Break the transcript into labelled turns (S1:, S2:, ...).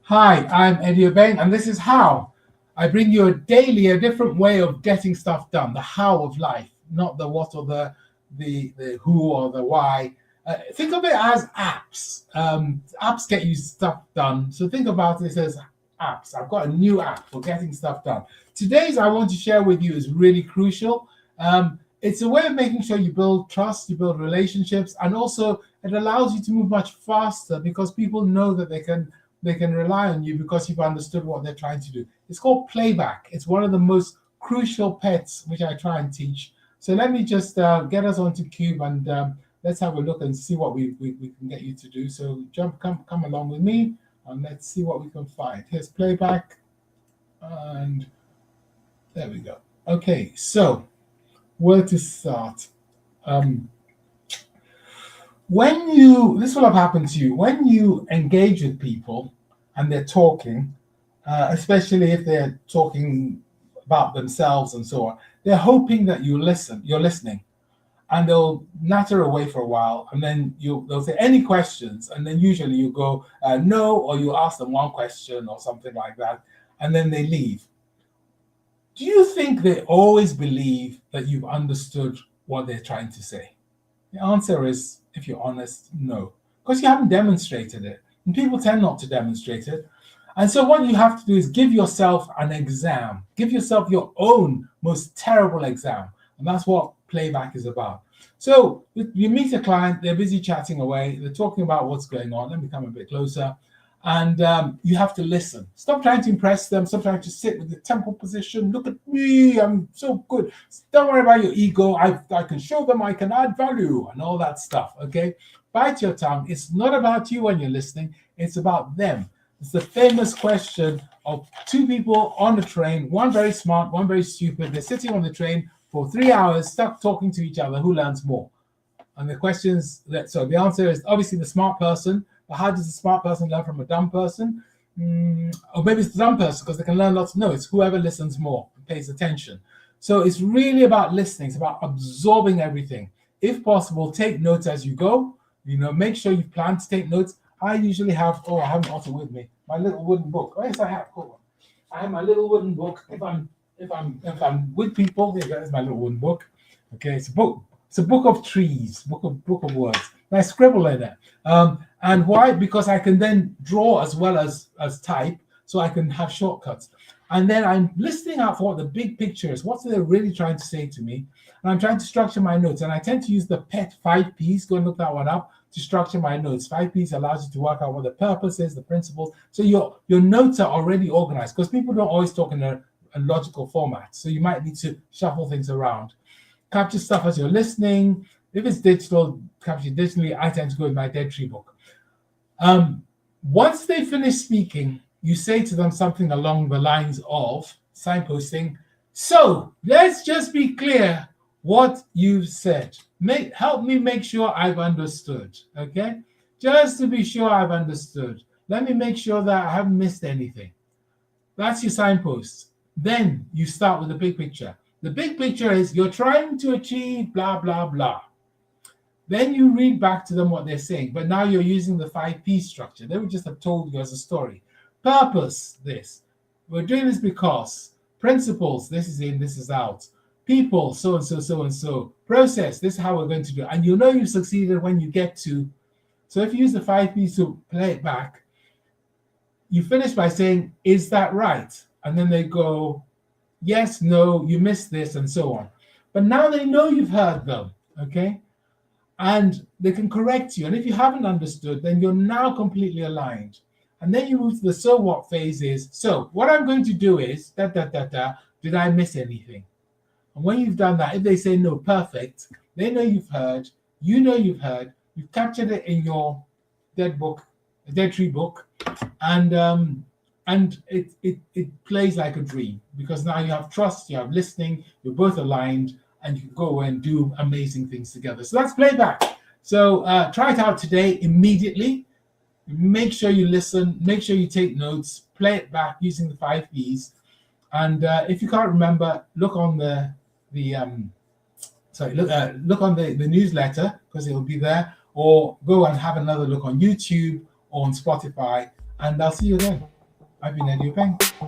S1: Hi, I'm Eddie Obeng, and this is How. I bring you a different way of getting stuff done, the how of life, not the what or the who or the why. Think of it as apps. Apps get you stuff done. So think about this as apps. I've got a new app for getting stuff done. Today's I want to share with you is really crucial. It's a way of making sure you build trust, you build relationships, and also it allows you to move much faster because people know that they can rely on you because you've understood what they're trying to do. It's called PlayBak. It's one of the most crucial pets which I try and teach. So let me just get us onto Cube and let's have a look and see what we can get you to do. So come along with me and let's see what we can find. Here's PlayBak and there we go. Okay, so where to start? This will have happened to you when you engage with people and they're talking, especially if they're talking about themselves and so on, they're hoping that you're listening, and they'll natter away for a while, and then they'll say any questions, and then usually you go no, or you ask them one question or something like that, and then they leave. Do you think they always believe that you've understood what they're trying to say? The answer is, if you're honest, no, because you haven't demonstrated it. And people tend not to demonstrate it. And so what you have to do is give yourself an exam. Give yourself your own most terrible exam. And that's what PlayBak is about. So you meet a client, they're busy chatting away, they're talking about what's going on. Let me come a bit closer. And you have to listen. Stop trying to impress them. Stop trying to sit with the temple position. Look at me, I'm so good. Don't worry about your ego. I can show them I can add value and all that stuff, okay? Bite your tongue. It's not about you when you're listening. It's about them. It's the famous question of two people on the train, one very smart, one very stupid. They're sitting on the train for 3 hours, stuck talking to each other. Who learns more? And the answer is obviously the smart person. But how does the smart person learn from a dumb person? Or maybe it's the dumb person because they can learn lots. No, it's whoever listens more and pays attention. So it's really about listening. It's about absorbing everything. If possible, take notes as you go. Make sure you plan to take notes. I usually have, I have an author with me, my little wooden book. Oh, yes, I have. Hold on. I have my little wooden book. If I'm with people, there's my little wooden book. Okay, it's a book. It's a book of trees, book of words. And I scribble in it. And why? Because I can then draw as well as type, so I can have shortcuts. And then I'm listening out for what the big picture is. What are they really trying to say to me? And I'm trying to structure my notes. And I tend to use the PET 5Ps. Go and look that one up to structure my notes. 5Ps allows you to work out what the purpose is, the principles. So your notes are already organized because people don't always talk in a logical format. So you might need to shuffle things around. Capture stuff as you're listening. If it's digital, capture digitally. I tend to go with my Dead Tree book. Once they finish speaking, you say to them something along the lines of signposting. So let's just be clear what you've said. Help me make sure I've understood. Okay? Just to be sure I've understood. Let me make sure that I haven't missed anything. That's your signpost. Then you start with the big picture. The big picture is you're trying to achieve blah, blah, blah. Then you read back to them what they're saying, but now you're using the 5P structure. They would just have told you as a story. Purpose, this. We're doing this because. Principles, this is in, this is out. People, so and so, so and so. Process, this is how we're going to do it. And you know you've succeeded when you get to. So if you use the 5Ps to play it back, you finish by saying, is that right? And then they go, yes, no, you missed this, and so on. But now they know you've heard them, okay? And they can correct you. And if you haven't understood, then you're now completely aligned. And then you move to the so what phase is, so what I'm going to do is, did I miss anything? And when you've done that, if they say no, perfect, they know you've heard, you know you've heard, you've captured it in your Dead Tree book, and it plays like a dream because now you have trust, you have listening, you're both aligned, and you can go and do amazing things together. So that's PlayBak. So try it out today immediately. Make sure you listen, make sure you take notes, play it back using the 5Ps. And if you can't remember, look on look on the newsletter because it'll be there, or go and have another look on YouTube or on Spotify, and I'll see you then. I've been Eddie Obeng.